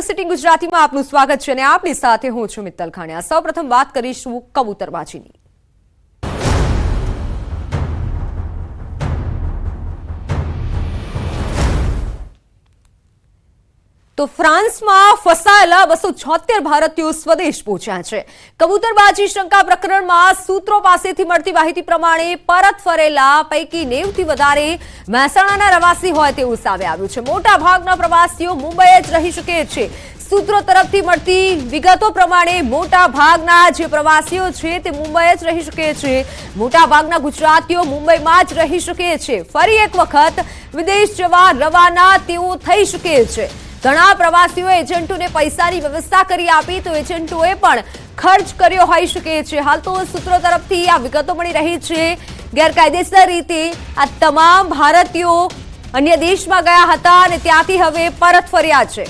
News city ગુજરાતીમાં આપનું સ્વાગત છે અને આપની સાથે હું છું મિત્તલ ખાણિયા। સૌપ્રથમ વાત કરીશું કબૂતરબાજીની। તો ફ્રાન્સમાં ફસાયેલા 276 ભારતીયો સ્વદેશ પહોંચ્યા છે। કબૂતરબાજી શંકા પ્રકરણમાં સૂત્રો પાસેથી મળતી માહિતી પ્રમાણે પરત ફરેલા પૈકી 90 થી વધારે મહેસાણાના રહેવાસી હોય તેવું સામે આવ્યું છે। મોટા ભાગના પ્રવાસીઓ મુંબઈ જ રહી શકે છે। સૂત્રો તરફથી મળતી વિગતો પ્રમાણે મોટા ભાગના જે પ્રવાસીઓ છે તે મુંબઈ જ રહી શકે છે। મોટા ભાગના ગુજરાતીઓ મુંબઈમાં જ રહી શકે છે। ફરી એક વખત વિદેશ જવા રવાના તેઓ થઈ શકે છે। ઘણા પ્રવાસીઓ એજન્ટોને પૈસાની વ્યવસ્થા કરી આપી તો એજન્ટોએ પણ ખર્ચ કર્યો હોઈ શકે છે। હાલ તો સૂત્રો તરફથી આ વિગતો મળી રહી છે। ગેરકાયદેસર રીતે આ તમામ ભારતીયો અન્ય દેશમાં ગયા હતા અને ત્યાંથી હવે પરત ફર્યા છે।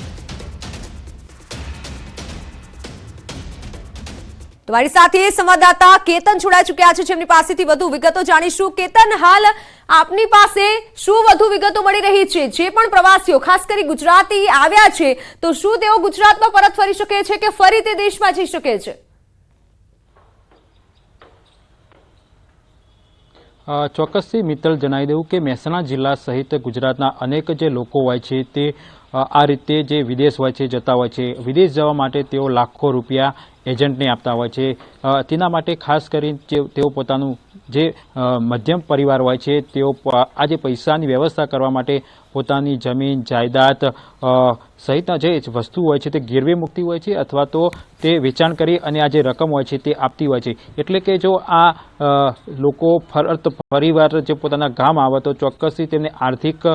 તમારી સાથે સંવાદદાતા કેતન જોડાઈ ચૂક્યા છે, જેમની પાસેથી વધુ વિગતો જાણીશું। કેતન, હાલ આપની પાસે શું વધુ વિગતો મળી રહી છે? જે પણ પ્રવાસીઓ ખાસ કરી ગુજરાતી આવ્યા છે તો શું તેઓ ગુજરાતમાં પરત ફરી શકે છે કે ફરી તે દેશમાં જઈ શકે છે? ચોક્કસથી મિત્તલ જણાવી દઉં કે મહેસાણા જિલ્લા સહિત ગુજરાતના અનેક જે લોકો હોય છે તે આ રીતે જે વિદેશ હોય છે જતા હોય છે। વિદેશ જવા માટે તેઓ લાખો રૂપિયા એજન્ટને આપતા હોય છે। તેના માટે ખાસ કરીને તેઓ પોતાનું જે મધ્યમ પરિવાર હોય છે તેઓ આ જે પૈસાની વ્યવસ્થા કરવા માટે પોતાની જમીન જાયદાદ સહિતના જે વસ્તુ હોય છે તે ગીરવે મૂકતી હોય છે અથવા તો તે વેચાણ કરી અને આ જે રકમ હોય છે તે આપતી હોય છે। એટલે કે જો આ લોકો ફરીવાર જે પોતાના ગામ આવે તો ચોક્કસથી તેમને આર્થિક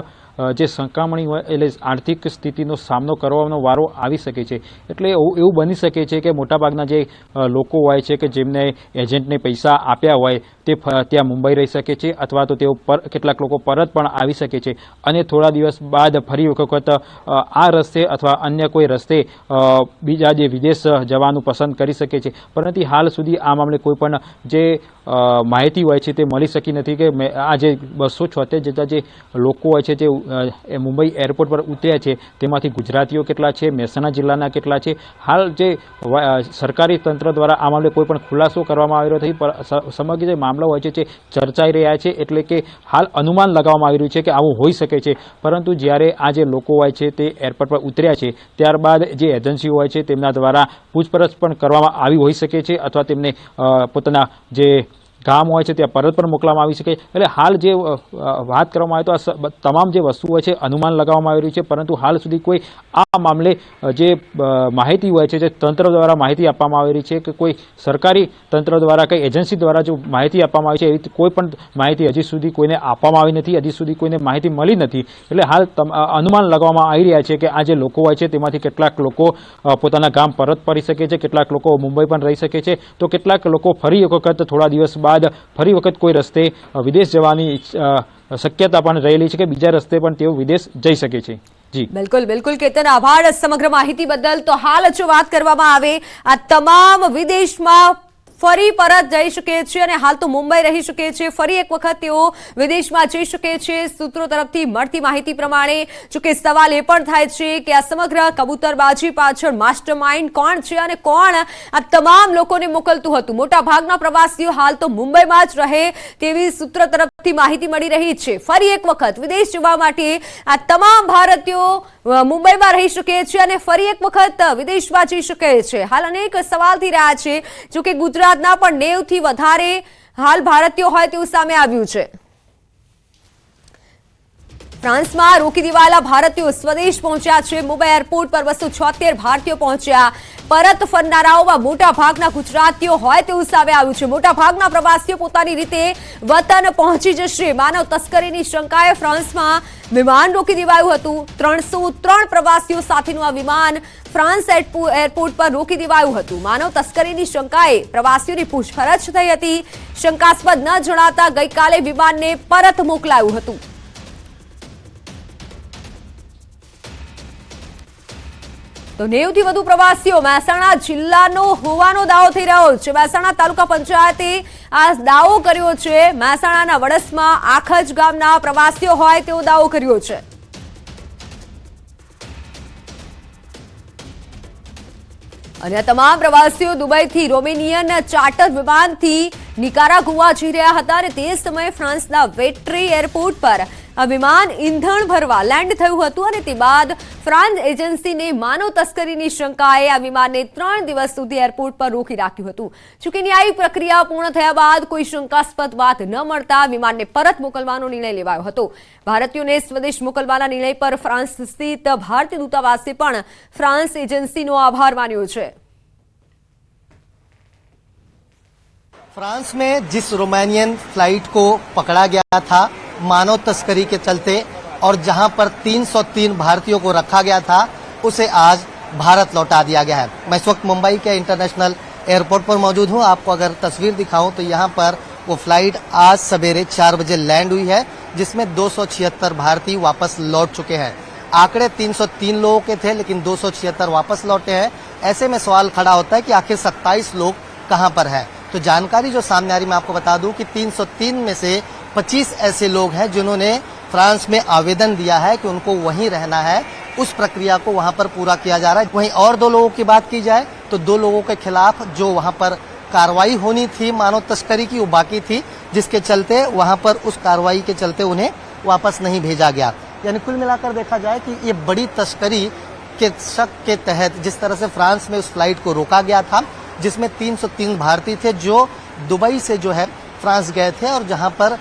જે સંકળામણી હોય એટલે આર્થિક સ્થિતિનો સામનો કરવાનો વારો આવી શકે છે। એટલે એવું બની શકે છે કે મોટાભાગના જે લોકો હોય છે કે જેમને એજન્ટને પૈસા આપ્યા હોય તે ત્યાં મુંબઈ રહી શકે છે અથવા તો તેઓ કેટલાક લોકો પરત પણ આવી શકે છે અને થોડા દિવસ બાદ ફરી વખત આ રસ્તે અથવા અન્ય કોઈ રસ્તે બીજા જે વિદેશ જવાનું પસંદ કરી શકે છે। પરંતુ હાલ સુધી આ મામલે કોઈ પણ જે માહિતી હોય છે તે મળી શકી નથી કે આ જે 276 જેટલા જે લોકો હોય છે જે મુંબઈ એરપોર્ટ પર ઉતર્યા છે તેમાંથી ગુજરાતીઓ કેટલા છે, મહેસાણા જિલ્લાના કેટલા છે। હાલ જે સરકારી તંત્ર દ્વારા આ મામલે કોઈ પણ ખુલાસો કરવામાં આવ્યો નથી, પણ સમગ્ર જે મામલો હોય છે તે ચર્ચાઈ રહ્યા છે। એટલે કે હાલ અનુમાન લગાવવામાં આવી રહ્યું છે કે આવું હોઈ શકે છે, પરંતુ જ્યારે આ જે લોકો હોય છે તે એરપોર્ટ પર ઉતર્યા છે ત્યારબાદ જે એજન્સીઓ હોય છે તેમના દ્વારા પૂછપરછ પણ કરવામાં આવી હોઈ શકે છે અથવા તેમને પોતાના જે ગામ હોય છે ત્યાં પરત પણ મોકલવામાં આવી શકે। એટલે હાલ જે વાત કરવામાં આવે તો આ તમામ જે વસ્તુ હોય છે અનુમાન લગાવવામાં આવી રહ્યું છે, પરંતુ હાલ સુધી કોઈ આ મામલે જે માહિતી હોય છે જે તંત્ર દ્વારા માહિતી આપવામાં આવી રહી છે કે કોઈ સરકારી તંત્ર દ્વારા કઈ એજન્સી દ્વારા જો માહિતી આપવામાં આવી છે એવી કોઈ પણ માહિતી હજી સુધી કોઈને આપવામાં આવી નથી, હજી સુધી કોઈને માહિતી મળી નથી। એટલે હાલ અનુમાન લગાવવામાં આવી રહ્યા છે કે આ જે લોકો હોય છે તેમાંથી કેટલાક લોકો પોતાના ગામ પરત ફરી શકે છે, કેટલાક લોકો મુંબઈ પણ રહી શકે છે, તો કેટલાક લોકો ફરી એક વખત થોડા દિવસ બાદ ફરી વખત કોઈ રસ્તે વિદેશ જવાની શક્યતા પણ રહેલી છે કે બીજા રસ્તે પણ તેઓ વિદેશ જઈ શકે છે। જી બિલકુલ બિલકુલ કેતન, આભાર સમગ્ર માહિતી બદલ। તો હાલ જો વાત કરવામાં આવે આ તમામ વિદેશમાં ફરી પરત જઈ શકે છે અને હાલ તો મુંબઈ રહી શકે છે, ફરી એક વખત તેઓ વિદેશમાં જઈ શકે છે। સૂત્રો તરફથી મળતી માહિતી પ્રમાણે જોકે સવાલ એ પણ થાય છે કે આ સમગ્ર કબૂતરબાજી પાછળ માસ્ટરમાઇન્ડ કોણ છે અને કોણ આ તમામ લોકોને મોકલતું હતું? મોટા ભાગના પ્રવાસીઓ હાલ તો મુંબઈમાં જ રહે તેવી સૂત્ર તરફથી માહિતી મળી રહી છે। ફરી એક વખત વિદેશ જવા માટે આ તમામ ભારતીયો મુંબઈમાં રહી શકે છે અને ફરી એક વખત વિદેશમાં જઈ શકે છે। હાલ અનેક સવાલ થઈ રહ્યા છે, જોકે ગુજરાતના પણ 90 થી વધારે હાલ ભારતીયો હોય તેવું સામે આવ્યું છે। ફ્રાન્સમાં રોકી દેવાયેલા ભારતીયો સ્વદેશ પહોંચ્યા છે। મુંબઈ એરપોર્ટ પર 276 ભારતીયો પહોંચ્યા। પરત ફરનારાઓમાં મોટા ભાગના ગુજરાતીઓ હોય તેવું સામે આવ્યું છે। મોટા ભાગના પ્રવાસીઓ પોતાની રીતે વતન પહોંચી જશે। માનવ તસ્કરીની શંકાએ ફ્રાન્સમાં વિમાન રોકી દેવાયું હતું। 303 પ્રવાસીઓ સાથેનું આ વિમાન ફ્રાન્સ એરપોર્ટ પર રોકી દેવાયું હતું। માનવ તસ્કરીની શંકાએ પ્રવાસીઓની પૂછપરછ થઈ હતી। શંકાસ્પદ ન જણાતા ગઈકાલે વિમાનને પરત મોકલાયું હતું। તો 90 થી વધુ પ્રવાસીઓ મહેસાણા જિલ્લાનો હોવાનો દાવો થઈ રહ્યો છે। મહેસાણા તાલુકા પંચાયતે આ દાવો કર્યો છે। મહેસાણાના વડસમાં આખજ ગામના પ્રવાસીઓ હોય તેવો દાવો કર્યો છે। અને આ તમામ પ્રવાસીઓ દુબઈથી રોમેનિયન ચાર્ટર વિમાનથી નિકારાગુઆ જઈ રહ્યા હતા અને તે સમયે ફ્રાન્સના વેટ્રી એરપોર્ટ પર આ વિમાન ઈંધણ ભરવા લેન્ડ થયું હતું અને તે બાદ ફ્રાન્સ એજન્સીને માનવ તસ્કરીની શંકાએ આ વિમાનને 3 દિવસ સુધી એરપોર્ટ પર રોકી રાખ્યું હતું. જોકે ન્યાયિક પ્રક્રિયા પૂર્ણ થયા બાદ કોઈ શંકાસ્પદ વાત ન મળતા વિમાનને પરત મોકલવાનો નિર્ણય લેવાયો હતો. ભારતીયોને સ્વદેશ મોકલવાના નિર્ણય પર ફ્રાન્સ સ્થિત ભારતીય દૂતાવાસે પણ ફ્રાન્સ એજન્સીનો આભાર માન્યો છે. फ्रांस में जिस रोमानियन फ्लाइट को पकड़ा गया था मानव तस्करी के चलते और जहां पर 303 भारतीयों को रखा गया था उसे आज भारत लौटा दिया गया है. मैं इस वक्त मुंबई के इंटरनेशनल एयरपोर्ट पर मौजूद हूं. आपको अगर तस्वीर दिखाऊं तो यहां पर वो फ्लाइट आज सवेरे 4 बजे लैंड हुई है जिसमें 276 भारतीय वापस लौट चुके हैं. आंकड़े 303 लोगों के थे लेकिन 276 वापस लौटे हैं. ऐसे में सवाल खड़ा होता है कि आखिर 27 लोग कहां पर है. तो जानकारी जो सामने आ रही मैं आपको बता दूं कि 303 में से 25 ऐसे लोग हैं जिन्होंने फ्रांस में आवेदन दिया है कि उनको वहीं रहना है. उस प्रक्रिया को वहां पर पूरा किया जा रहा है. वहीं और 2 लोगों की बात की जाए तो 2 लोगों के खिलाफ जो वहां पर कार्रवाई होनी थी मानव तस्करी की वो बाकी थी, जिसके चलते वहां पर उस कार्रवाई के चलते उन्हें वापस नहीं भेजा गया. यानी कुल मिलाकर देखा जाए कि ये बड़ी तस्करी के शक के तहत जिस तरह से फ्रांस में उस फ्लाइट को रोका गया था जिसमें 303 भारतीय थे जो दुबई से जो है फ्रांस गए थे और जहां पर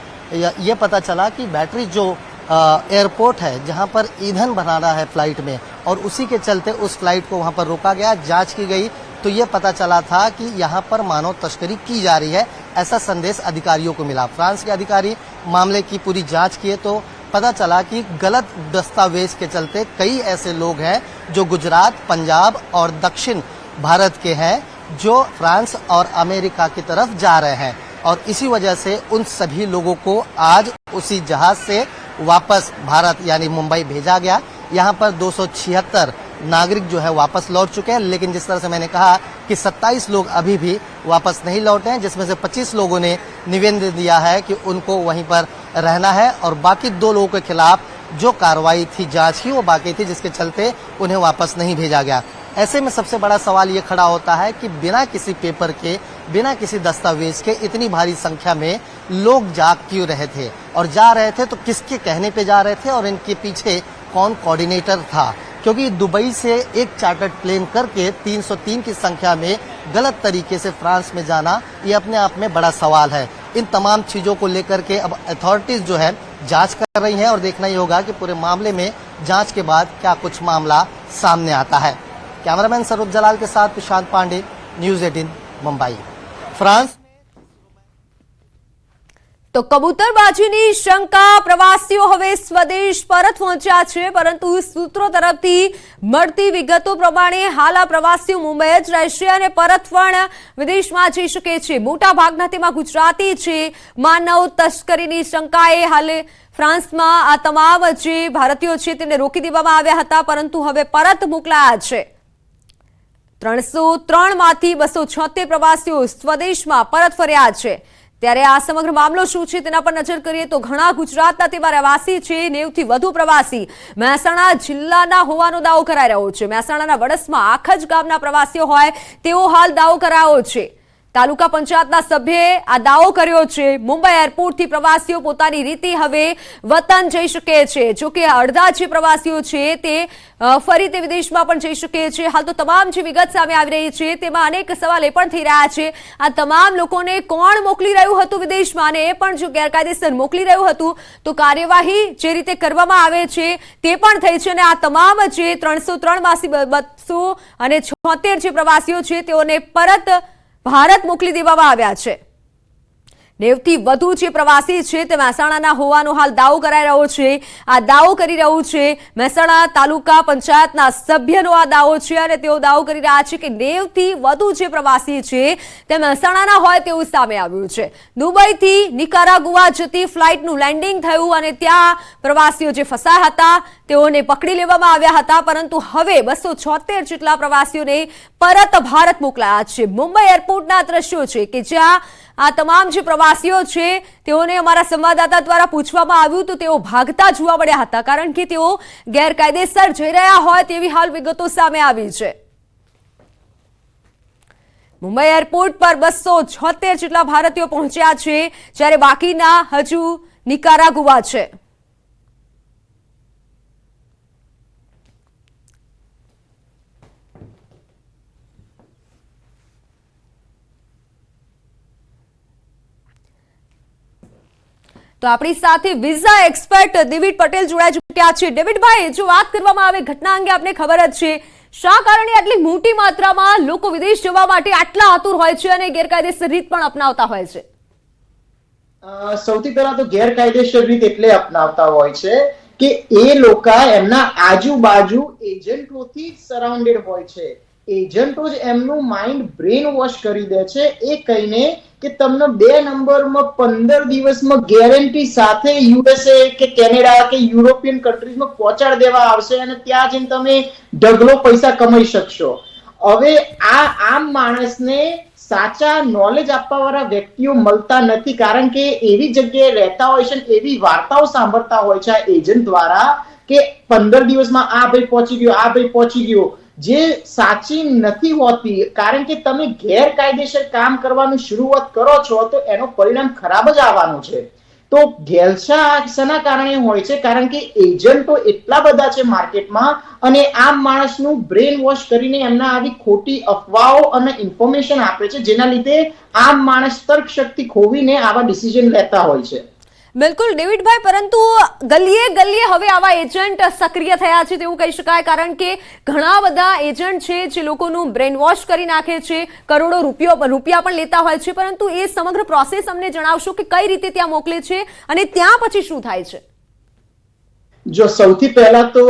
ये पता चला कि बैटरी जो एयरपोर्ट है जहां पर ईंधन बनाना है फ्लाइट में और उसी के चलते उस फ्लाइट को वहां पर रोका गया. जांच की गई तो ये पता चला था कि यहाँ पर मानव तस्करी की जा रही है. ऐसा संदेश अधिकारियों को मिला. फ्रांस के अधिकारी मामले की पूरी जांच किए तो पता चला कि गलत दस्तावेज के चलते कई ऐसे लोग हैं जो गुजरात, पंजाब और दक्षिण भारत के हैं जो फ्रांस और अमेरिका की तरफ जा रहे हैं और इसी वजह से उन सभी लोगों को आज उसी जहाज से वापस भारत यानी मुंबई भेजा गया. यहाँ पर 276 नागरिक जो है वापस लौट चुके हैं लेकिन जिस तरह से मैंने कहा कि 27 लोग अभी भी वापस नहीं लौटे हैं, जिसमें से 25 लोगों ने निवेदन दिया है कि उनको वहीं पर रहना है और बाकी 2 लोगों के खिलाफ जो कार्रवाई थी जांच की वो बाकी थी, जिसके चलते उन्हें वापस नहीं भेजा गया. ऐसे में सबसे बड़ा सवाल ये खड़ा होता है कि बिना किसी पेपर के, बिना किसी दस्तावेज के इतनी भारी संख्या में लोग जा क्यों रहे थे और जा रहे थे तो किसके कहने पे जा रहे थे और इनके पीछे कौन कोऑर्डिनेटर था. क्योंकि दुबई से एक चार्टर्ड प्लेन करके 303 की संख्या में गलत तरीके से फ्रांस में जाना ये अपने आप में बड़ा सवाल है. इन तमाम चीजों को लेकर के अब अथॉरिटीज जो है जांच कर रही हैं और देखना ही होगा कि पूरे मामले में जांच के बाद क्या कुछ मामला सामने आता है. कैमरामैन सरूप जलाल के साथ प्रशांत पांडे, न्यूज 18 मुंबई. फ्रांस તો કબૂતરબાજીની શંકા પ્રવાસીઓ હવે સ્વદેશ પરત પહોંચ્યા છે, પરંતુ સૂત્રો તરફથી મળતી વિગતો પ્રમાણે હાલ આ પ્રવાસીઓ મુંબઈ જ રહેશે અને પરત પણ વિદેશમાં જઈ શકે છે. મોટા ભાગના તેમાં ગુજરાતી છે. માનવ તસ્કરીની શંકાએ હાલ ફ્રાન્સમાં આ તમામ જે ભારતીયો છે તેને રોકી દેવામાં આવ્યા હતા, પરંતુ હવે પરત મોકલાયા છે. 303 માંથી 276 પ્રવાસીઓ સ્વદેશમાં પરત ફર્યા છે. ત્યારે આ સમગ્ર મામલો શું છે તેના પર નજર કરીએ તો ઘણા ગુજરાતના તેવા રહેવાસી છે. 90 થી વધુ પ્રવાસી મહેસાણા જિલ્લાના હોવાનો દાવો કરાઈ રહ્યો છે. મહેસાણાના વડસમાં આખજ ગામના પ્રવાસીઓ હોય તેવો હાલ દાવો કરાયો છે. તાલુકા પંચાયતના સભ્યએ આ દાવો કર્યો છે. મુંબઈ એરપોર્ટથી પ્રવાસીઓ પોતાની રીતે હવે વતન જઈ શકે છે. જો કે અડધા જે પ્રવાસીઓ છે તે ફરી તે વિદેશમાં પણ જઈ શકે છે. હાલ તો તમામ જે વિગત સામે આવી રહી છે તેમાં અનેક સવાલ એ પણ થઈ રહ્યા છે. આ તમામ લોકોને કોણ મોકલી રહ્યું હતું વિદેશમાં અને એ પણ જો ગેરકાયદેસર મોકલી રહ્યું હતું તો કાર્યવાહી જે રીતે કરવામાં આવે છે તે પણ થઈ છે અને આ તમામ જે 303 માંથી 276 જે પ્રવાસીઓ છે તેઓને પરત ભારત મોકલી દેવામાં આવ્યા છે. 90 થી વધુ જે પ્રવાસી છે તે મહેસાણાના હોવાનો હાલ દાવો કરાઈ રહ્યો છે. આ દાવો કરી રહ્યું છે મહેસાણા તાલુકા પંચાયતના સભ્યનો આ દાવો છે અને તેઓ દાવો કરી રહ્યા છે કે 90 થી વધુ જે પ્રવાસી છે તે મહેસાણાના હોય તેવું સામે આવ્યું છે. દુબઈથી નિકારાગુઆ જતી ફ્લાઇટનું લેન્ડિંગ થયું અને ત્યાં પ્રવાસીઓ જે ફસાયા હતા તેઓને પકડી લેવામાં આવ્યા હતા, પરંતુ હવે 276 જેટલા પ્રવાસીઓને પરત ભારત મોકલાયા છે. મુંબઈ એરપોર્ટના દ્રશ્યો છે કે જ્યાં આ તમામ જે પ્રવાસીઓ છે તેઓને અમારા સંવાદદાતા દ્વારા પૂછવામાં આવ્યું તો તેઓ ભાગતા જોવા મળ્યા હતા, કારણ કે તેઓ ગેરકાયદેસર જઈ રહ્યા હોય તેવી હાલ વિગતો સામે આવી છે. મુંબઈ એરપોર્ટ પર 276 જેટલા ભારતીયો પહોંચ્યા છે, જ્યારે બાકીના હજુ નિકારાગુઆ છે. તો આપણી સાથે વિઝા એક્સપર્ટ ડેવિડ પટેલ જોડાઈ ચૂક્યા છે. ડેવિડભાઈ, જો વાત કરવામાં આવે ઘટના અંગે આપને ખબર જ છે, શા કારણે આટલી મોટી માત્રામાં લોકો વિદેશ જવા માટે આટલા આતુર હોય છે અને ગેરકાયદેસર રીત પણ અપનાવતા હોય છે? સૌથી પહેલા તો ગેરકાયદેસર રીત એટલે અપનાવતા હોય છે કે એ લોકો એમના આજુબાજુ એજન્ટોથી સરાઉન્ડેડ હોય છે. એજન્ટો જ એમનું માઇન્ડ બ્રેન વોશ કરી દે છે એ કહીને કે તમને 2 નંબરમાં 15 દિવસમાં ગેરંટી સાથે યુએસએ કે કેનેડા કે યુરોપિયન કન્ટ્રીઝમાં પહોંચાડી દેવા આવશે અને ત્યાં જઈને તમે ઢગલો પૈસા કમાઈ શકશો. હવે આ આમ માણસને સાચા નોલેજ આપવા વાળા વ્યક્તિઓ મળતા નથી, કારણ કે એવી જગ્યાએ રહેતા હોય છે, એવી વાર્તાઓ સાંભળતા હોય છે આ એજન્ટ દ્વારા કે 15 દિવસમાં આ ભાઈ પહોંચી ગયો, આ ભાઈ પહોંચી ગયો, જે સાચી નથી હોતી. કારણ કે તમે ગેરકાયદેસર કામ કરવાનું શરૂઆત કરો છો તો એનો પરિણામ ખરાબ જ આવવાનું છે. તો ઘેલછા શેના કારણે હોય છે? કારણ કે એજન્ટો એટલા બધા છે માર્કેટમાં અને આમ માણસનું બ્રેન વોશ કરીને એમના આવી ખોટી અફવાઓ અને ઇન્ફોર્મેશન આપે છે, જેના લીધે આમ માણસ તર્ક શક્તિ ખોવીને આવા ડિસિઝન લેતા હોય છે. બિલકુલ ડેવિડભાઈ, પરંતુ ગલીએ ગલીએ હવે આવા એજન્ટ સક્રિય થયા છે તેવું કહી શકાય, કારણ કે ઘણા બધા એજન્ટ છે જે લોકોનું બ્રેન વોશ કરી નાખે છે, કરોડો રૂપિયા પણ લેતા હોય છે. પરંતુ એ સમગ્ર પ્રોસેસ અમને જણાવશો કે કઈ રીતે ત્યાં મોકલે છે અને ત્યાં પછી શું થાય છે? જો સૌથી પહેલા તો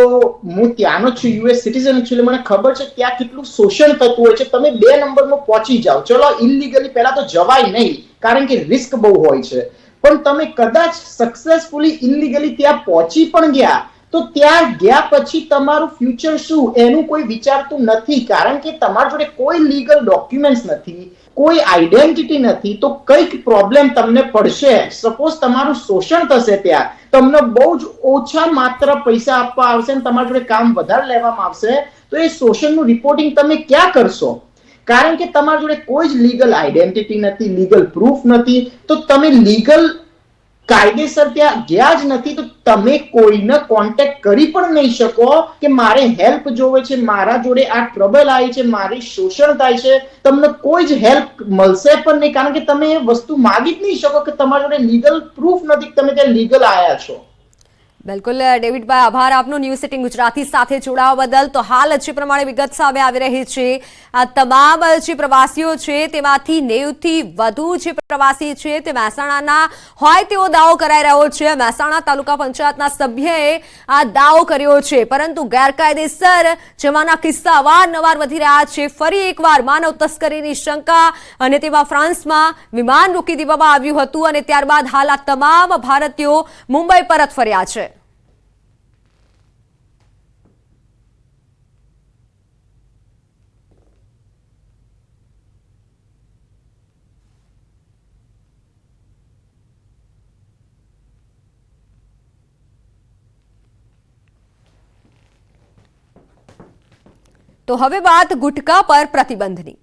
હું ત્યાંનો છું, યુએસ સિટીઝન છું, મને ખબર છે ત્યાં કેટલું શોષણ થતું હોય છે. તમે 2 નંબરમાં પહોંચી જાઓ, ચલો ઇલીગલી પહેલા તો જવાય નહીં, કારણ કે રિસ્ક બહુ હોય છે. પણ તમે કદાચ સક્સેસફુલી ઇલીગલી ત્યાં પહોંચી પણ ગયા તો ત્યાં ગયા પછી તમારું ફ્યુચર શું એનું કોઈ વિચારતું નથી, કારણ કે તમારી જોડે કોઈ લીગલ ડોક્યુમેન્ટ્સ નથી, કોઈ આઈડેન્ટિટી નથી. તો કઈક પ્રોબ્લેમ તમને પડશે. સપોઝ તમારું શોષણ થશે, ત્યાં તમને બહુ જ ઓછા માત્ર પૈસા આપવા આવશે અને તમારી જોડે કામ વધારે લેવામાં આવશે, તો એ શોષણનું રિપોર્ટિંગ તમે ક્યાં કરશો? કારણ કે તમારી જોડે કોઈ જ લીગલ આઈડેન્ટિટી નથી, લીગલ પ્રૂફ નથી, તો તમે લીગલ કાયદેસર ત્યાં ગયા જ નથી, તો તમે કોઈને કોન્ટેક્ટ કરી પણ નહીં શકો કે મારે હેલ્પ જોવે છે, મારા જોડે આ ટ્રબલ આવી છે, મારી શોષણ થાય છે. તમને કોઈ જ હેલ્પ મળશે પણ નહીં, કારણ કે તમે એ વસ્તુ માગી જ નહીં શકો કે તમારા જોડે લીગલ પ્રૂફ નથી કે તમે ત્યાં લીગલ આવ્યા છો. બિલકુલ ડેવિડભાઈ, આભાર આપનો ન્યૂઝ 18 ગુજરાતી સાથે જોડાવા બદલ. તો હાલ જે પ્રમાણે વિગત સામે આવી રહી છે, આ તમામ જે પ્રવાસીઓ છે તેમાંથી 90 થી વધુ જે પ્રવાસી છે તે મહેસાણાના હોય તેવો દાવો કરાઈ રહ્યો છે. મહેસાણા તાલુકા પંચાયતના સભ્યએ આ દાવો કર્યો છે, પરંતુ ગેરકાયદેસર જવાના કિસ્સા અવારનવાર વધી રહ્યા છે. ફરી એકવાર માનવ તસ્કરીની શંકા અને તેમાં ફ્રાન્સમાં વિમાન રોકી દેવામાં આવ્યું હતું અને ત્યારબાદ હાલ આ તમામ ભારતીયો મુંબઈ પરત ફર્યા છે. તો હવે વાત ગુટકા પર પ્રતિબંધની.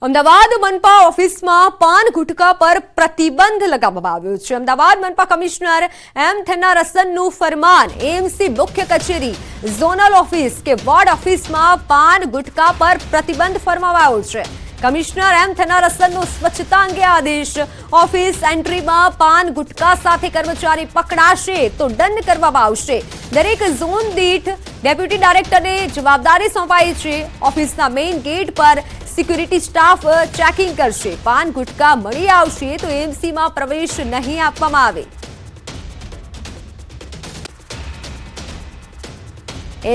અમદાવાદ મનપા ઓફિસમાં પાન ગુટકા પર પ્રતિબંધ લગાવવામાં આવ્યો છે. અમદાવાદ મનપા કમિશનર એમ થન્નારસનનું ફરમાન એએમસી મુખ્ય કચેરી, ઝોનલ ઓફિસ કે વોર્ડ ઓફિસમાં પાન ગુટકા પર પ્રતિબંધ ફરમાવાયો છે. કમિશનર એમ થન્નારસનનો સ્વચ્છતા અંગે આદેશ. ઓફિસ એન્ટ્રીમાં પાન ગુટકા સાથે કર્મચારી પકડાશે તો દંડ કરવામાં આવશે. દરેક ઝોન દીઠ ડેપ્યુટી ડાયરેક્ટરને જવાબદારી સોંપાઈ છે. ઓફિસના મેઇન ગેટ પર સિક્યુરિટી સ્ટાફ ચેકિંગ કરશે. પાન ગુટકા મળી આવશે તો એએમસીમાં પ્રવેશ નહીં આપવામાં આવે.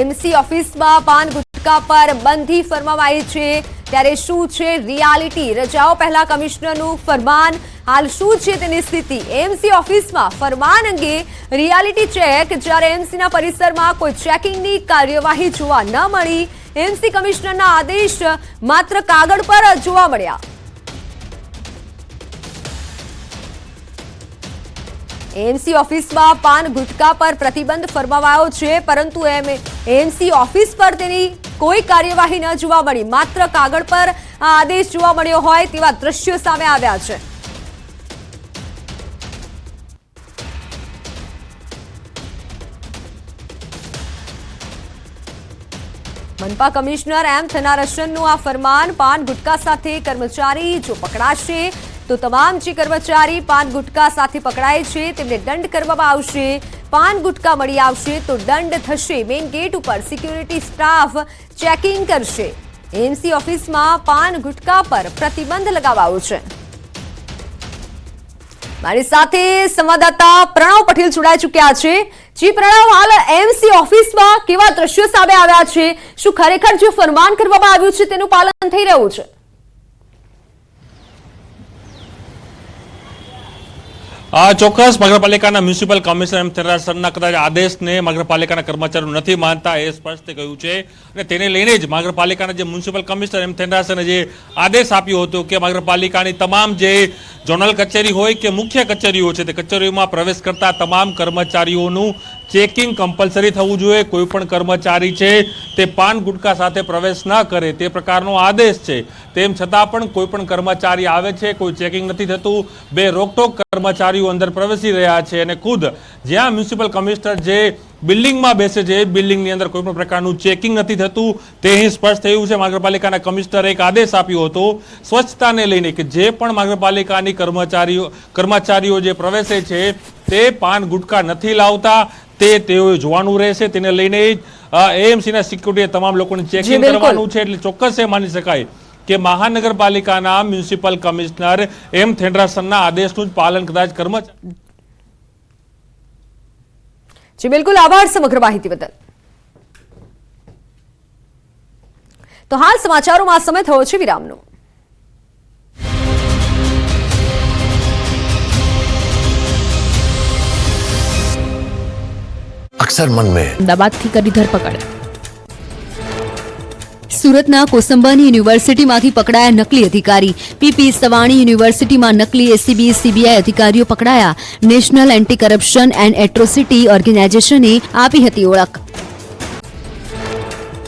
એએમસી ઓફિસમાં પાન ગુટકા પર બંધી ફરમાવાઈ આવી છે. ત્યારે શું છે રિયાલિટી? રજાઓ પહેલા કમિશનરનું ફરમાન, હાલ શું છે તેની સ્થિતિ? એએમસી ઓફિસમાં ફરમાન અંગે રિયાલિટી ચેક. જ્યારે એએમસીના પરિસરમાં કોઈ ચેકિંગની કાર્યવાહી જોવા ન મળી. એએમસી કમિશનરના આદેશ માત્ર કાગળ પર જોવા મળ્યા. એએમસી ઓફિસમાં પાન ગુટકા પર પ્રતિબંધ ફરમાવાયો છે, પરંતુ એએમસી ઓફિસ પર તેની કોઈ કાર્યવાહી ન જોવા મળી. માત્ર કાગળ પર આ આદેશ જોવા મળ્યો હોય તેવા દ્રશ્યો સામે આવ્યા છે. મનપા કમિશનર એમ થનારશનનું આ ફરમાન. પાન ગુટકા સાથે કર્મચારી જો પકડાશે તો તમામ જે કર્મચારી પાન ગુટકા સાથે પકડાય છે તેમને દંડ કરવામાં આવશે. પાન ગુટકા મળી આવશે તો દંડ થશે. મેઇન ગેટ ઉપર સિક્યુરિટી સ્ટાફ ચેકિંગ કરશે. એએમસી ઓફિસમાં પાન ગુટકા પર પ્રતિબંધ લગાવાયો છે. મારી સાથે સંવાદદાતા પ્રણવ પટેલ જોડાઈ ચૂક્યા છે. જી પ્રણવ, હાલ એએમસી ઓફિસમાં કેવા દ્રશ્યો સામે આવ્યા છે? શું ખરેખર જે ફરમાન કરવામાં આવ્યું છે તેનું પાલન થઈ રહ્યું છે? ચોક્કસ મહાનગરપાલિકાના મ્યુનિસિપલ કમિશનર એમ થેરાસરના કદાચ આદેશને મહાનગરપાલિકાના કર્મચારીઓ નથી માનતા એ સ્પષ્ટ કહ્યું છે, અને તેને લઈને જ મહાનગરપાલિકાના જે મ્યુનિસિપલ કમિશનર એમ થેરાસને જે આદેશ આપ્યો હતો કે મહાનગરપાલિકાની તમામ જે ઝોનલ કચેરી હોય કે મુખ્ય કચેરીઓ છે તે કચેરીઓમાં પ્રવેશ કરતા તમામ કર્મચારીઓનું ચેકિંગ કમ્પલસરી થવું જોઈએ. કોઈ પણ કર્મચારી છે તે પાન ગુટકા સાથે પ્રવેશ ન કરે તે પ્રકારનો આદેશ છે. તેમ છતાં પણ કોઈ પણ કર્મચારી આવે છે, કોઈ ચેકિંગ નથી થતું. બે રોકટોક કર્મચારીઓ અંદર પ્રવેશી રહ્યા છે, અને ખુદ જ્યાં મ્યુનિસિપલ કમિશનર જે બિલ્ડિંગમાં બેસે છે એ બિલ્ડિંગની અંદર કોઈ પણ પ્રકારનું ચેકિંગ નથી થતું. તે અહીં સ્પષ્ટ થયું છે. મહાનગરપાલિકાના કમિશનરે એક આદેશ આપ્યો હતો સ્વચ્છતાને લઈને કે જે પણ મહાનગરપાલિકાની કર્મચારીઓ જે પ્રવેશે છે તે પાન ગુટકા નથી લાવતા તે તેઓએ જોવાનું રહેશે. તેને લઈને એએમસીના સિક્યુરિટીએ તમામ લોકોને ચેકિંગ કરવાનું છે. એટલે ચોક્કસ એ માની શકાય કે મહાનગરપાલિકાના મ્યુનિસિપલ કમિશનર એમ થેન્ડરાસનના આદેશનું જ પાલન કદાચ કર્મચારી. જી બિલકુલ, આભાર સમગ્ર માહિતી બદલ. તો હાલ સમાચારોમાં સમય થયો છે વિરામનો. અક્ષર મન में અમદાવાદથી કરી ધરપકડ. સુરતના કોસંબાની યુનિવર્સિટીમાંથી પકડાયા નકલી અધિકારી. પીપી સવાણી યુનિવર્સિટીમાં નકલી એસીબી સીબીઆઈ અધિકારીઓ પકડાયા. National anti corruption and atrocity ઓર્ગેનાઇઝેશને આપી હતી ઓળખ.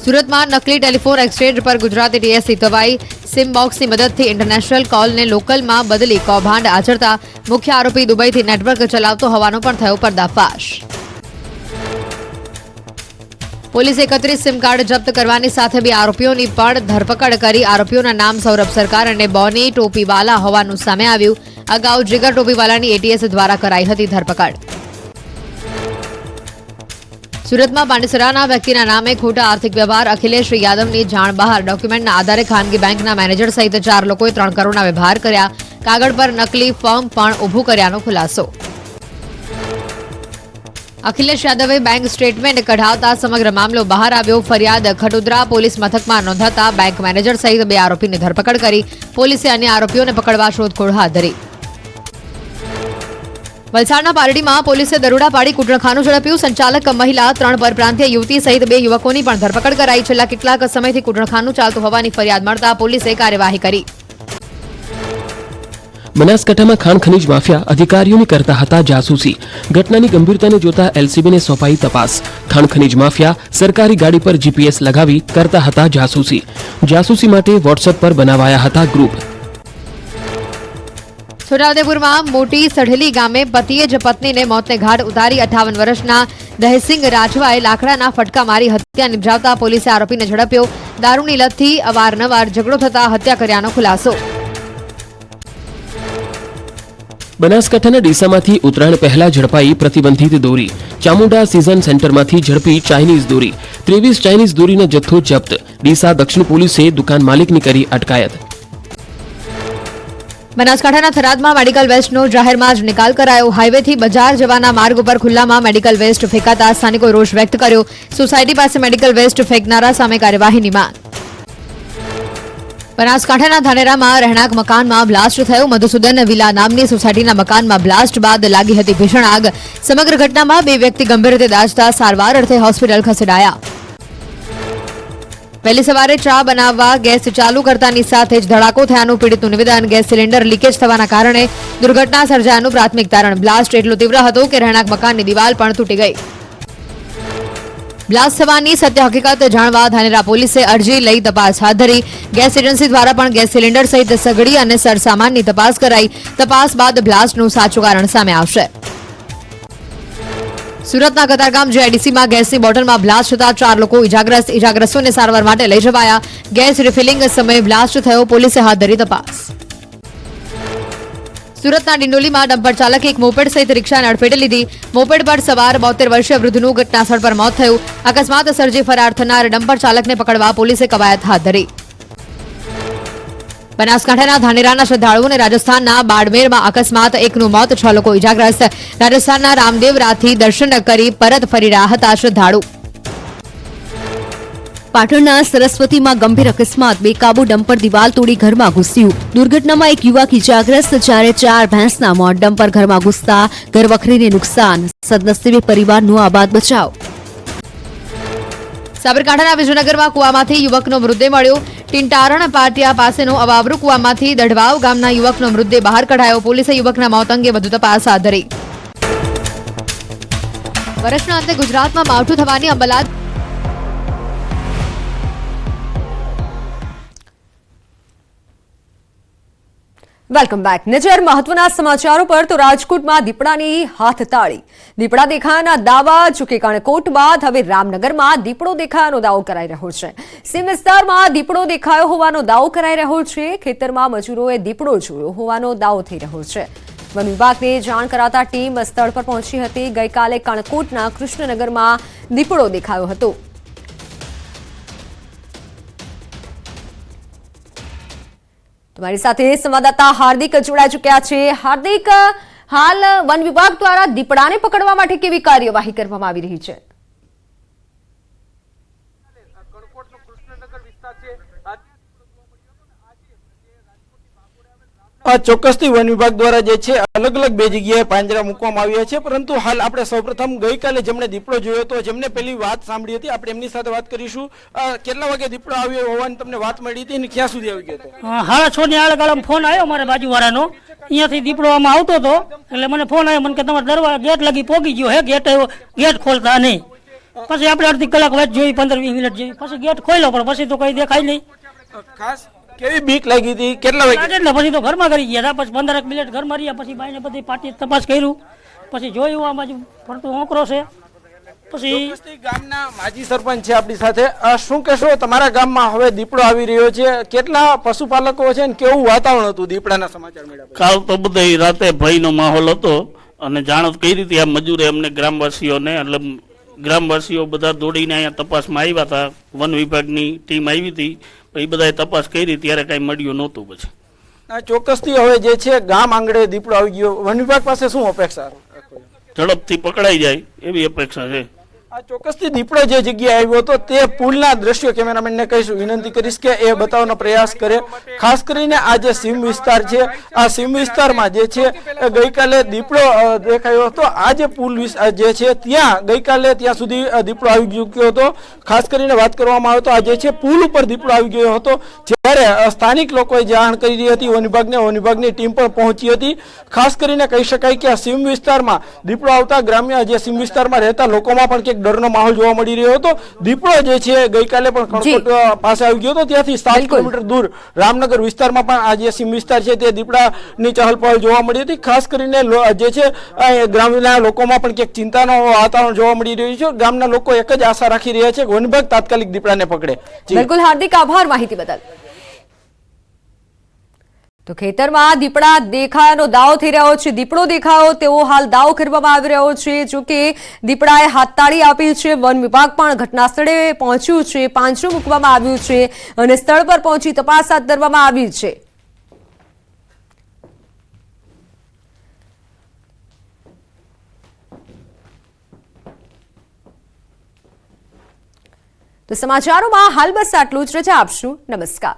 સુરતમાં નકલી ટેલિફોન એક્સચેન્જ પર ગુજરાતી ટીએસસી તવાઈ. સિમ બોક્સની મદદથી ઇન્ટરનેશનલ કોલને લોકલમાં બદલી કૌભાંડ આચરતા મુખ્ય આરોપી દુબઈથી નેટવર્ક ચલાવતો હોવાનો પણ થયો પર્દાફાશ. પોલીસે 31 સિમ કાર્ડ જપ્ત કરવાની સાથે બે આરોપીઓની પણ ધરપકડ કરી. આરોપીઓના નામ સૌરભ સરકાર અને બોની ટોપીવાલા હોવાનું સામે આવ્યું. અગાઉ જીગર ટોપીવાલાની એટીએસ દ્વારા કરાઈ હતી ધરપકડ. સુરતમાં પાંડેસરાના વ્યક્તિના નામે ખોટા આર્થિક વ્યવહાર. અખિલેશ યાદવની જાણ બહાર. ડોક્યુમેન્ટના આધારે ખાનગી બેંકના મેનેજર સહિત 4 લોકોએ 3 કરોડના વ્યવહાર કર્યા. કાગળ પર નકલી ફર્મ પણ ઊભું કર્યાનો ખુલાસો. અખિલેશ યાદવે બેંક સ્ટેટમેન્ટ કઢાવતા સમગ્ર મામલો બહાર આવ્યો. ફરિયાદ ખટોદરા પોલીસ મથકમાં નોંધાતા બેંક મેનેજર સહિત 2 આરોપીની ધરપકડ કરી. પોલીસે અન્ય આરોપીઓને પકડવા શોધખોળ હાથ ધરી. વલસાડના પારડીમાં પોલીસે દરોડા પાડી કૂટણખાનું ઝડપ્યું. સંચાલક મહિલા, 3 પરપ્રાંતીય યુવતી સહિત 2 યુવકોની પણ ધરપકડ કરાઈ. છેલ્લા કેટલાક સમયથી કૂટણખાનું ચાલતું હોવાની ફરિયાદ મળતા પોલીસે કાર્યવાહી કરી. બનાસકાંઠામાં ખાણ ખનીજ માફિયા અધિકારીઓની કરતા હતા જાસૂસી. ઘટનાની ગંભીરતાને જોતા એલસીબીને સોંપાઈ તપાસ. ખાણ ખનીજ માફિયા સરકારી ગાડી પર જીપીએસ લગાવી કરતા હતા જાસૂસી. જાસૂસી માટે વોટ્સએપ પર બનાવાયા હતા ગ્રુપ. છોટાઉદેપુરમાં મોટી સઢેલી ગામે પતિએ જ પત્નીને મોતને ઘાટ ઉતારી. 58 વર્ષના દહેસિંગ રાજવાએ લાકડાના ફટકા મારી હત્યા નિપજાવતા પોલીસે આરોપીને ઝડપ્યો. દારૂની લતથી અવારનવાર ઝઘડો થતા હત્યા કર્યાનો ખુલાસો. બનાસકાંઠાના ડીસામાંથી ઉત્તરાયણ પહેલા ઝડપાઈ પ્રતિબંધિત દોરી. ચામુંડા સિઝન સેન્ટરમાંથી ઝડપી ચાઇનીઝ દોરી. 23 ચાઇનીઝ દોરીનો જથ્થો જપ્ત. ડીસા દક્ષિણ પોલીસે દુકાન માલિકની કરી અટકાયત. બનાસકાંઠાના થરાદમાં મેડિકલ વેસ્ટનો જાહેરમાં જ નિકાલ કરાયો. હાઈવેથી બજાર જવાના માર્ગ ઉપર ખુલ્લામાં મેડિકલ વેસ્ટ ફેંકાતા સ્થાનિકોએ રોષ વ્યક્ત કર્યો. સોસાયટી પાસે મેડિકલ વેસ્ટ ફેંકનારા સામે કાર્યવાહીની માંગ. બનાસકાંઠાના ધાનેરામાં રહેણાંક મકાનમાં બ્લાસ્ટ થયો. મધુસૂદન વિલા નામની સોસાયટીના મકાનમાં બ્લાસ્ટ બાદ લાગી હતી ભીષણ આગ. સમગ્ર ઘટનામાં 2 વ્યક્તિ ગંભીર રીતે દાઝતા સારવાર અર્થે હોસ્પિટલ ખસેડાયા. વહેલી સવારે ચા બનાવવા ગેસ ચાલુ કરતાની સાથે જ ધડાકો થયાનું પીડિતનું નિવેદન. ગેસ સિલિન્ડર લીકેજ થવાના કારણે દુર્ઘટના સર્જાયાનું પ્રાથમિક તારણ. બ્લાસ્ટ એટલો તીવ્ર હતો કે રહેણાંક મકાનની દિવાલ પણ તૂટી ગઈ. બ્લાસ્ટ થવાની સત્ય હકીકત જાણવા ધાનેરા પોલીસે અરજી લઈ તપાસ હાથ ધરી. ગેસ એજન્સી દ્વારા પણ ગેસ સિલિન્ડર સહિત સગડી અને સરસામાનની તપાસ કરાઈ. તપાસ બાદ બ્લાસ્ટનું સાચું કારણ સામે આવશે. સુરતના કતારગામ જીઆઈડીસીમાં ગેસની બોટલમાં બ્લાસ્ટ થતા 4 લોકો ઇજાગ્રસ્ત. ઇજાગ્રસ્તોને સારવાર માટે લઈ જવાયા. ગેસ રિફિલિંગ સમયે બ્લાસ્ટ થયો. પોલીસે હાથ ધરી તપાસ. સુરતના ડિંડોલીમાં ડમ્પર ચાલકે એક મોપેડ સહિત રિક્ષાને અડફેટે લીધી. મોપેડ પર સવાર 72 વર્ષીય વૃદ્ધનું ઘટનાસ્થળ પર મોત થયું. અકસ્માત સર્જી ફરાર થનાર ડમ્પર ચાલકને પકડવા પોલીસે કવાયત હાથ ધરી. બનાસકાંઠાના ધાનેરાના શ્રદ્ધાળુઓને રાજસ્થાનના બાડમેરમાં અકસ્માત. એકનું મોત, 6 લોકો ઇજાગ્રસ્ત. રાજસ્થાનના રામદેવરાથી દર્શન કરી પરત ફરી રહ્યા હતા શ્રદ્ધાળુ. પાટણના સરસ્વતીમાં ગંભીર અકસ્માત. બેકાબુ ડમ્પર દિવાલ તોડી ઘરમાં ઘૂસ્યું. દુર્ઘટનામાં એક યુવક ઇજાગ્રસ્ત, જ્યારે 4 ભેંસના મોત. ડમ્પર ઘરમાં ઘૂસતા ઘરવખરીને નુકસાન. સદનસીબે પરિવારનો આબાદ બચાવ. સાબરકાંઠાના વિજયનગરમાં કુવામાંથી યુવકનો મૃતદેહ મળ્યો. ટિંટારણ પાટિયા પાસેનો અવાવરુ કુવામાંથી દઢવાવ ગામના યુવકનો મૃતદેહ બહાર કઢાયો. પોલીસે યુવકના મોત અંગે વધુ તપાસ હાથ ધરી. વર્ષના અંતે ગુજરાતમાં માવઠું થવાની અંબલાદ. Welcome back. નજર મહત્વના સમાચારો પર તો રાજકોટમાં દીપડાની હાથતાળી. દીપડા દેખાયાના દાવા. જોકે કણકોટ બાદ હવે રામનગરમાં દીપડો દેખાયાનો દાવો કરાઈ રહ્યો છે. સીમ વિસ્તારમાં દીપડો દેખાયો હોવાનો દાવો કરાઈ રહ્યો છે. ખેતરમાં મજૂરોએ દીપડો જોયો હોવાનો દાવો થઈ રહ્યો છે. વન વિભાગને જાણ કરાતા ટીમ સ્થળ પર પહોંચી હતી. ગઈકાલે કણકોટના કૃષ્ણનગરમાં દીપડો દેખાયો હતો. તમારી સાથે સંવાદદાતા હાર્દિક જોડાઈ ચૂક્યા છે. હાર્દિક, હાલ વન વિભાગ દ્વારા દીપડાને પકડવા માટે કેવી કાર્યવાહી કરવામાં આવી રહી છે? ચોક્કસથી વન વિભાગ દ્વારા જે છે અલગ અલગ 2 જગ્યાએ પાંજરા મૂકવામાં આવ્યા છે. પરંતુ હાલ આપણે સૌપ્રથમ ગઈકાલે જેમણે દીપડો જોયો હતો, જેમને પેલી વાત સાંભળી હતી, આપણે એમની સાથે વાત કરીશું. કેટલા વાગે દીપડો આવ્યો હોવાની તમને વાત મળી હતી અને ક્યાં સુધી આવી ગયો હતો? 6:30 ની આળે ફોન આવ્યો મારા બાજુવાળાનો. અહીંયાથી દીપડો આમાં આવતો હતો એટલે મને ફોન આવ્યો. મને કે તમારે દરવાજા ગેટ લગી પોગી ગયો હે, ગેટ ખોલતા નહીં. પછી આપણે અડધી કલાક વાત જોઈ, 15-20 મિનિટ જેવી. પછી ગેટ ખોલ્યો પણ પછી તો કઈ દેખાય નહીં. ખાસ કેવી બીક લાગી હતી? કેટલા વાગે? એટલે પછી તો ઘરમાં કરી ગયા હતા. પછી 15 મિનિટ ઘરમાં રહ્યા. પછી બાઈને બધી પાટી તપાસ કર્યું. પછી જોયું આ બાજુ ફરતો હોંકરો છે. પછી ગામના માજી સરપંચ છે આપણી સાથે. શું કહેશો, તમારા ગામમાં હવે દીપડો આવી રહ્યો છે, કેટલા પશુપાલકો છે અને કેવું વાતાવરણ હતું દીપડાના સમાચાર મળ્યા? કાલ તો બધા રાતે ભયનો માહોલ હતો અને જાણ કરી હતી આ મજૂરે અમને ગ્રામવાસીઓને. એટલે ગ્રામવાસીઓ બધા દોડીને અહીંયા તપાસમાં આવ્યા હતા. વન વિભાગની ટીમ આવી હતી. એ બધાએ તપાસ કરી ત્યારે કઈ મળ્યું નહોતું. પછી ચોક્કસથી હવે જે છે ગામ આંગણે દીપડો આવી ગયો. વન વિભાગ પાસે શું અપેક્ષા? ઝડપથી પકડાઈ જાય એવી અપેક્ષા છે. આ ચોક્કસથી દીપડો જે જગ્યાએ આવ્યો હતો તે પુલના દ્રશ્યો કેમેરામેનને કહીશું, વિનંતી કરીશ કે એ બતાવવાનો પ્રયાસ કરે. ખાસ કરીને આ જે સીમ વિસ્તાર છે, આ સીમ વિસ્તારમાં જે છે ગઈકાલે દીપડો દેખાયો હતો. આ જે પુલ જે છે ત્યાં ગઈકાલે ત્યાં સુધી દીપડો આવી ચૂક્યો હતો. ખાસ કરીને વાત કરવામાં આવે તો આ જે છે પુલ ઉપર દીપડો આવી ગયો હતો. જ્યારે સ્થાનિક લોકોએ જાણ કરી હતી વન વિભાગની ટીમ પણ પહોંચી હતી. ખાસ કરીને કહી શકાય કે આ સીમ વિસ્તારમાં દીપડો આવતા ગ્રામ્ય જે સીમ વિસ્તારમાં રહેતા લોકોમાં પણ કંઈક ડરનો માહોલ જોવા મળી રહ્યો હતો. દીપડો જે છે ગઈકાલે પણ કણકોટ પાસે આવી ગયો હતો. ત્યાંથી 7 કિલોમીટર દૂર રામનગર વિસ્તારમાં પણ આ જે સીમ વિસ્તાર છે તે દીપડાની ચહલ પહલ જોવા મળી હતી. ખાસ કરીને જે છે ગ્રામ્યના લોકોમાં પણ કંઈક ચિંતાનો વાતાવરણ જોવા મળી રહ્યું છે. ગામના લોકો એક જ આશા રાખી રહ્યા છે કે વન વિભાગ તાત્કાલિક દીપડાને પકડે. બિલકુલ હાર્દિક, આભાર માહિતી બદલ. તો ખેતરમાં દીપડા દેખાયાનો દાવો થઈ રહ્યો છે. દીપડો દેખાયો તેવો હાલ દાવો કરવામાં આવી રહ્યો છે. જો કે દીપડાએ હાથતાળી આપી છે. વન વિભાગ પણ ઘટના સ્થળે પહોંચ્યું છે. પાંજરું મૂકવામાં આવ્યું છે અને સ્થળ પર પહોંચી તપાસ હાથ ધરવામાં આવી છે. તો સમાચારોમાં હાલ બસ આટલું જ. રજા આપશું. નમસ્કાર.